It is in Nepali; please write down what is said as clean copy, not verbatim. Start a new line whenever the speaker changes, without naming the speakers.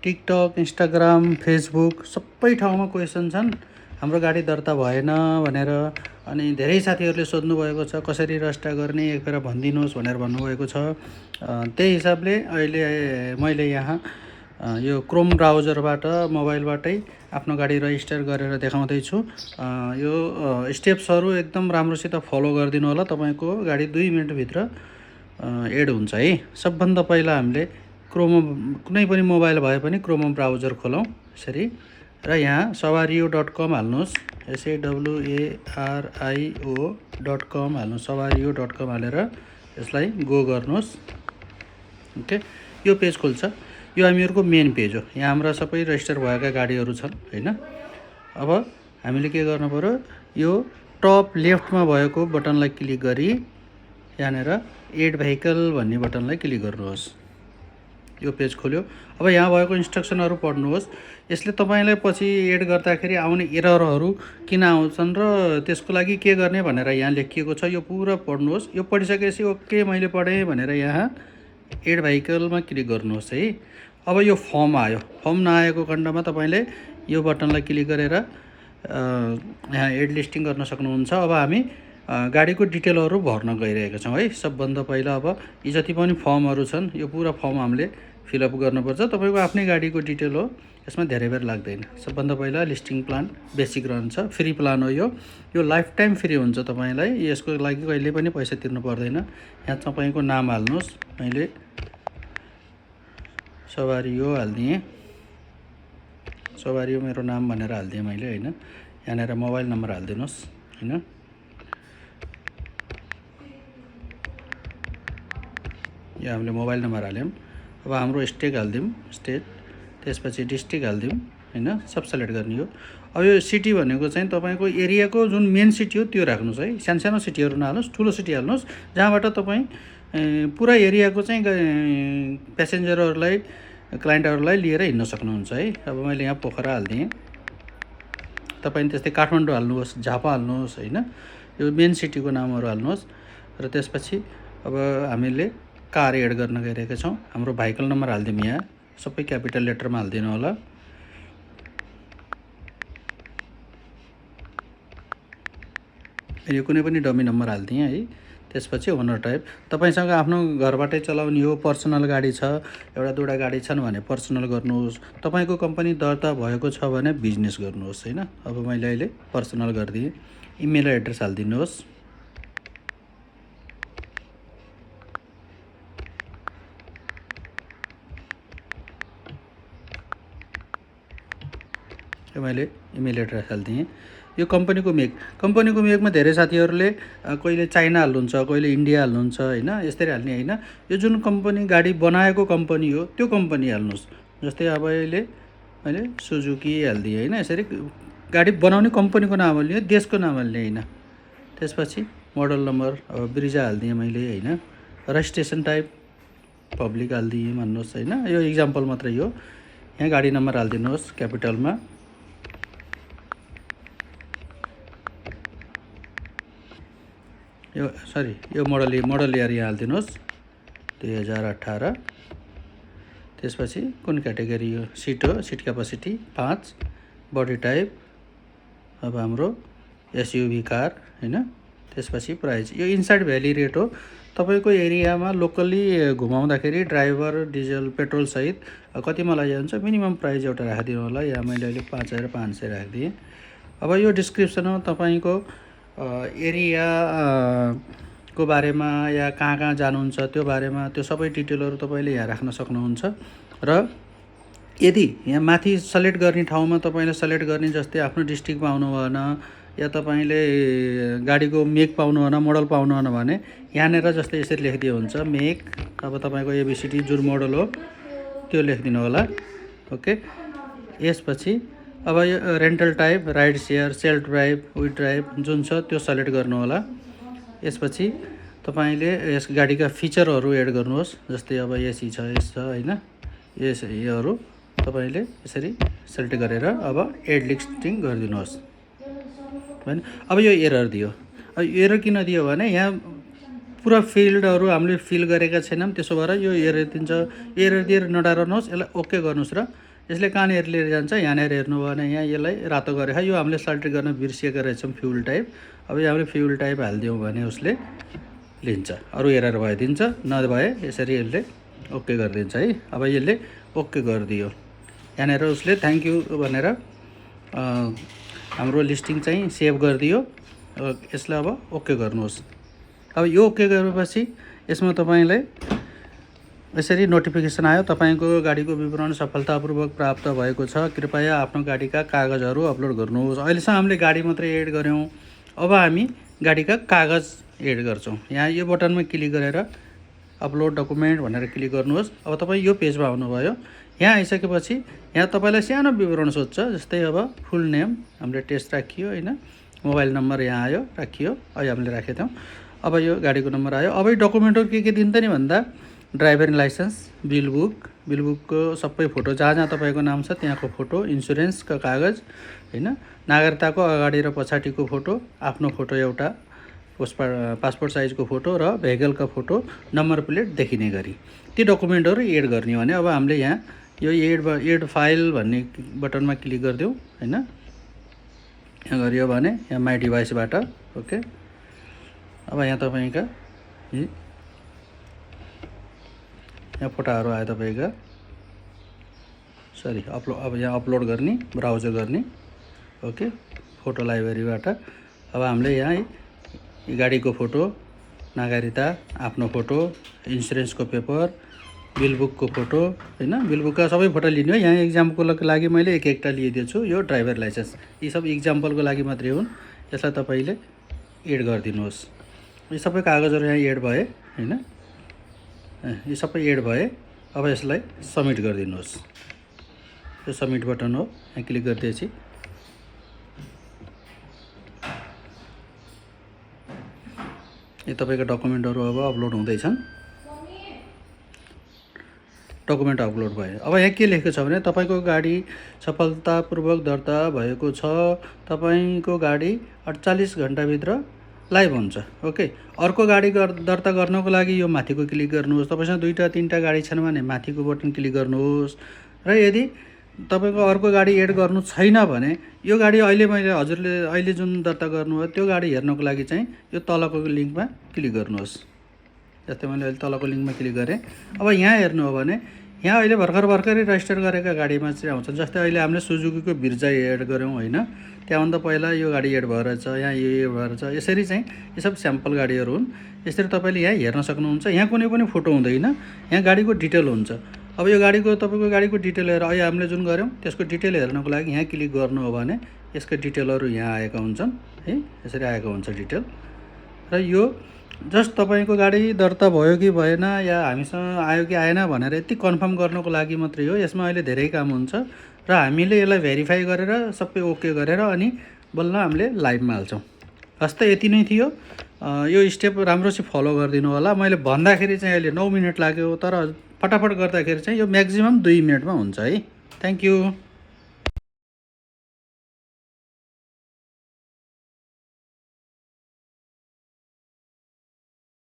टिकटक, इन्स्टाग्राम, फेसबुक सबै ठाउँमा क्वेसन छन् हाम्रो गाडी दर्ता भएन भनेर। अनि धेरै साथीहरूले सोध्नुभएको छ कसरी रजिस्टर गर्ने एक फेर भनिदिनुहोस् भनेर भन्नुभएको छ। त्यही हिसाबले अहिले मैले यहाँ यो क्रोम ब्राउजरबाट मोबाइलबाटै आफ्नो गाडी रजिस्टर गरेर देखाउँदैछु। यो स्टेप्सहरू एकदम राम्रोसित फलो गरिदिनु होला, तपाईँको गाडी 2 मिनेटभित्र एड हुन्छ है। सबभन्दा पहिला हामीले कुनै पनि मोबाइल भए पनि क्रोम ब्राउजर खोलौँ यसरी, र यहाँ सवारियो.com हाल्नुहोस्, SAWARIO.com हाल्नुहोस्, सवारियो.com हालेर यसलाई गो गर्नुहोस्। ओके, यो पेज खुल्छ। यो हामीहरूको मेन पेज हो। यहाँ हाम्रा सबै रजिस्टर भएका गाडीहरू छन् हैन। अब हामीले के गर्नु पर्यो, यो टप लेफ्टमा भएको बटनलाई क्लिक गरी यहाँनिर एड भेहिकल भन्ने बटनलाई क्लिक गर्नुहोस्। यो पेज खोल्यो। अब यहाँ भएको इन्स्ट्रक्सनहरू पढ्नुहोस्। यसले तपाईँलाई पछि एड गर्दाखेरि आउने एररहरू किन आउँछन् र त्यसको लागि के गर्ने भनेर यहाँ लेखिएको छ। यो पुरा पढ्नुहोस्। यो पढिसकेपछि ओके मैले पढेँ भनेर यहाँ एड भेहिकलमा क्लिक गर्नुहोस् है। अब यो फर्म आयो। फर्म नआएको खण्डमा तपाईँले यो बटनलाई क्लिक गरेर यहाँ एड लिस्टिङ गर्न सक्नुहुन्छ। अब हामी गाडीको डिटेलहरू भर्न गइरहेका छौँ है। सबभन्दा पहिला अब यी जति पनि फर्महरू छन् यो पुरा फर्म हामीले फिलअप गर्नुपर्छ। तपाईँको आफ्नै गाडीको डिटेल हो, यसमा धेरै बेर लाग्दैन। सबभन्दा पहिला लिस्टिङ प्लान बेसिक रहन्छ, फ्री प्लान हो यो लाइफ टाइम फ्री हुन्छ तपाईँलाई। यसको लागि कहिले पनि पैसा तिर्नु पर्दैन। यहाँ तपाईँको नाम हाल्नुहोस्। मैले सवारियो हालिदिएँ, सवारियो मेरो नाम भनेर हालिदिएँ मैले हैन। यहाँनिर मोबाइल नम्बर हालिदिनुहोस् हैन। यो हामीले मोबाइल नम्बर हाल्यौँ। अब हाम्रो स्टेट हालिदिउँ, स्टेट, त्यसपछि डिस्ट्रिक्ट हालिदिउँ हैन। सब सेलेक्ट गर्ने हो। अब यो सिटी भनेको चाहिँ तपाईँको एरियाको जुन मेन सिटी हो त्यो राख्नुहोस् है। सानो सिटीहरू नहाल्नुहोस्, ठुलो सिटी हाल्नुहोस् जहाँबाट तपाईँ पुरा एरियाको चाहिँ प्यासेन्जरहरूलाई, क्लाइन्टहरूलाई लिएर हिँड्न सक्नुहुन्छ है। अब मैले यहाँ पोखरा हालिदिएँ। तपाईँ त्यस्तै काठमाडौँ हाल्नुहोस्, झापा हाल्नुहोस् हैन। यो मेन सिटीको नामहरू हाल्नुहोस्। र त्यसपछि अब हामीले कार एड गर्न गइरहेका छौँ। हाम्रो भेहिकल नम्बर हालिदिउँ। यहाँ सबै क्यापिटल लेटरमा हालिदिनु होला। यो कुनै पनि डमी नम्बर हालिदिएँ है। त्यसपछि ओनर टाइप, तपाईँसँग आफ्नो घरबाटै चलाउने हो, पर्सनल गाडी छ, एउटा दुईवटा गाडी छन् भने पर्सनल गर्नुहोस्। तपाईँको कम्पनी दर्ता भएको छ भने बिजनेस गर्नुहोस् हैन। अब मैले अहिले पर्सनल गरिदिएँ। इमेल एड्रेस हालिदिनुहोस्। मैले इमेल एड्रेस हालिदिएँ। यो कम्पनीको मेकमा धेरै साथीहरूले कहिले चाइना हाल्नुहुन्छ, कहिले इन्डिया हाल्नुहुन्छ हैन। यसरी हाल्ने हैन। यो जुन कम्पनी गाडी बनाएको कम्पनी हो त्यो कम्पनी हाल्नुहोस्। जस्तै अब अहिले मैले सुजुकी हालिदिएँ हैन। यसरी गाडी बनाउने कम्पनीको नाम हाल्ने, देशको नाम हाल्ने हैन। त्यसपछि मोडल नम्बर अब ब्रिजा हालिदिएँ मैले हैन। रजिस्ट्रेसन टाइप पब्लिक हालिदिएँ भन्नुहोस् हैन। यो इक्जाम्पल मात्रै हो। यहाँ गाडी नम्बर हालिदिनुहोस् क्यापिटलमा। यो मोडल इयर यहाँ हालिदिनुहोस् 2018। त्यसपछि कुन क्याटेगोरी हो, सिट हो, सिट क्यापासिटी 5, बडी टाइप अब हाम्रो एसयुभी कार हैन। त्यसपछि प्राइस, यो इनसाइड भ्याली रेट हो। तपाईँको एरियामा लोकली घुमाउँदाखेरि ड्राइभर डिजल पेट्रोल सहित कतिमा लैजान्छ मिनिमम प्राइस एउटा राखिदिनु होला। यहाँ मैले अहिले 5500 राखिदिएँ। अब यो डिस्क्रिप्सन हो तपाईँको एरिया को बारेमा या कहाँ जानुहुन्छ त्यो बारेमा, त्यो सबै डिटेलहरू तपाईँले यहाँ राख्न सक्नुहुन्छ। र यदि यहाँ माथि सेलेक्ट गर्ने ठाउँमा तपाईँले सेलेक्ट गर्ने, जस्तै आफ्नो डिस्ट्रिक्ट पाउनु भएन या तपाईँले गाडीको मेक पाउनु भएन, मोडल पाउनु भएन भने यहाँनिर जस्तै यसरी लेखिदियो हुन्छ मेक। अब तपाईँको एबिसिडी जुन मोडल हो त्यो लेखिदिनु होला। ओके, यसपछि अब यो rental type, ride share, self drive, with drive जुन छ त्यो सेलेक्ट गर्नु होला। यसपछि तपाईँले यस गाडीका फिचरहरू एड गर्नुहोस्। जस्तै अब एसी छ, यस छ हैन। योहरू तपाईँले यसरी सेलेक्ट गरेर अब एड लिस्टिङ गरिदिनुहोस् हैन। अब यो एरर दियो। अब एरर किन दियो भने यहाँ पुरा फिल्डहरू हामीले फिल गरेका छैनौँ, त्यसो भएर यो एरर दिन्छ। एरर दिएर नडराउनुहोस्, यसलाई ओके गर्नुहोस् र यसले कहाँनिर लिएर जान्छ, यहाँनिर हेर्नुभयो भने यहाँ यसलाई रातो गरेको यो हामीले सेलेक्ट गर्न बिर्सिएको रहेछौँ फ्युल टाइप। अब यो हामीले फ्युल टाइप हालिदियौँ भने उसले लिन्छ, अरू एरर भइदिन्छ, नभए यसरी यसले ओके गरिदिन्छ है। अब यसले ओके गरिदियो, यहाँनिर उसले थ्याङ्क यू भनेर हाम्रो लिस्टिङ चाहिँ सेभ गरिदियो। यसलाई अब ओके गर्नुहोस्। अब यो ओके गरेपछि यसमा तपाईँलाई यसरी नोटिफिकेसन आयो, तपाईँको गाडीको विवरण सफलतापूर्वक प्राप्त भएको छ, कृपया आफ्नो गाडीका कागजहरू अपलोड गर्नुहोस्। अहिलेसम्म हामीले गाडी मात्रै एड गऱ्यौँ, अब हामी गाडीका कागज एड गर्छौँ। यहाँ यो बटनमा क्लिक गरेर अपलोड डकुमेन्ट भनेर क्लिक गर्नुहोस्। अब तपाईँ यो पेजमा आउनुभयो। यहाँ आइसकेपछि यहाँ तपाईँलाई सानो विवरण सोध्छ, जस्तै अब फुल नेम हामीले टेस्ट राखियो होइन, मोबाइल नम्बर यहाँ आयो राखियो, अहिले हामीले राखेको थियौँ। अब यो गाडीको नम्बर आयो। अब यो डकुमेन्टहरू के दिन्छ नि भन्दा ड्राइभिङ लाइसेन्स, बिल बुकको सबै फोटो, जहाँ जहाँ तपाईँको नाम छ त्यहाँको फोटो, इन्सुरेन्सका कागज होइन, नागरिकताको अगाडि र पछाडिको फोटो, आफ्नो फोटो एउटा, पासपोर्ट साइजको फोटो र भेहिकलका फोटो, नम्बर प्लेट देखिने गरी ती डकुमेन्टहरू एड गर्ने भने अब हामीले यहाँ यो एड फाइल भन्ने बटनमा क्लिक गरिदिउँ होइन। यहाँ गरियो भने यहाँ माई डिभाइसबाट ओके। अब यहाँ तपाईँका यहाँ फोटाहरू आयो तपाईँका, सरी अब यहाँ अपलोड गर्ने, ब्राउजर गर्ने ओके, फोटो लाइब्रेरीबाट। अब हामीले यहाँ गाडीको फोटो, नागरिकता, आफ्नो फोटो, इन्सुरेन्सको पेपर, बिल बुकको फोटो होइन, बिल बुकका सबै फोटो लिने हो। यहाँ इक्जाम्पलको लागि मैले एक एकवटा लिइदिएको छु। यो ड्राइभर लाइसेन्स, यी सब इक्जाम्पलको लागि मात्रै हुन्, यसलाई तपाईँले एड गरिदिनुहोस्। यी सबै कागजहरू यहाँ एड भए होइन, यी सबै एड भए। अब यसलाई सबमिट गरिदिनुहोस्। यो सबमिट बटन हो, यहाँ क्लिक गरिदिएपछि यो तपाईँको डकुमेन्टहरू अब अपलोड हुँदैछन्। डकुमेन्ट अपलोड भयो। अब यहाँ के लेखेको छ भने तपाईँको गाडी सफलतापूर्वक दर्ता भएको छ, तपाईँको गाडी 48 घन्टाभित्र लाइभ हुन्छ ओके। अर्को गाडी दर्ता गर्नको लागि यो माथिको क्लिक गर्नुहोस्। तपाईँसँग 2-3टा गाडी छन् भने माथिको बटन क्लिक गर्नुहोस्। र यदि तपाईँको अर्को गाडी एड गर्नु छैन भने यो गाडी अहिले मैले हजुरले अहिले जुन दर्ता गर्नुभयो त्यो गाडी हेर्नको लागि चाहिँ यो तलको लिङ्कमा क्लिक गर्नुहोस्। जस्तै मैले अहिले तलको लिङ्कमा क्लिक गरेँ। अब यहाँ हेर्नु हो भने यहाँ अहिले भर्खरै रजिस्टर गरेका गाडीमा चाहिँ आउँछ। जस्तै अहिले हामीले सुजुकीको भिर्जा एड गऱ्यौँ होइन, त्यहाँभन्दा पहिला यो गाडी एड भएर छ, यहाँ यो एड भएर छ। यसरी चाहिँ यो सब स्याम्पल गाडीहरू हुन्। यसरी तपाईँले यहाँ हेर्न सक्नुहुन्छ। यहाँ कुनै पनि फोटो हुँदैन, यहाँ गाडीको डिटेल हुन्छ। अब यो गाडीको तपाईँको गाडीको डिटेल हेरेर अहिले हामीले जुन गऱ्यौँ त्यसको डिटेल हेर्नको लागि यहाँ क्लिक गर्नु हो भने यसको डिटेलहरू यहाँ आएका हुन्छन् है, यसरी आएको हुन्छ डिटेल। र यो जस्ट तपाईँको गाडी दर्ता भयो कि भएन या हामीसँग आयो कि आएन भनेर यति कन्फर्म गर्नको लागि मात्रै हो। यसमा अहिले धेरै काम हुन्छ र हामीले यसलाई भेरिफाई गरेर सबै ओके गरेर अनि बल्ल हामीले लाइभमा हाल्छौँ। हस् त यति नै थियो। यो स्टेप राम्रोसित फलो गरिदिनु होला। मैले भन्दाखेरि चाहिँ अहिले 9 मिनट लाग्यो, तर फटाफट गर्दाखेरि चाहिँ यो म्याक्सिमम 2 मिनटमा हुन्छ है। Thank you.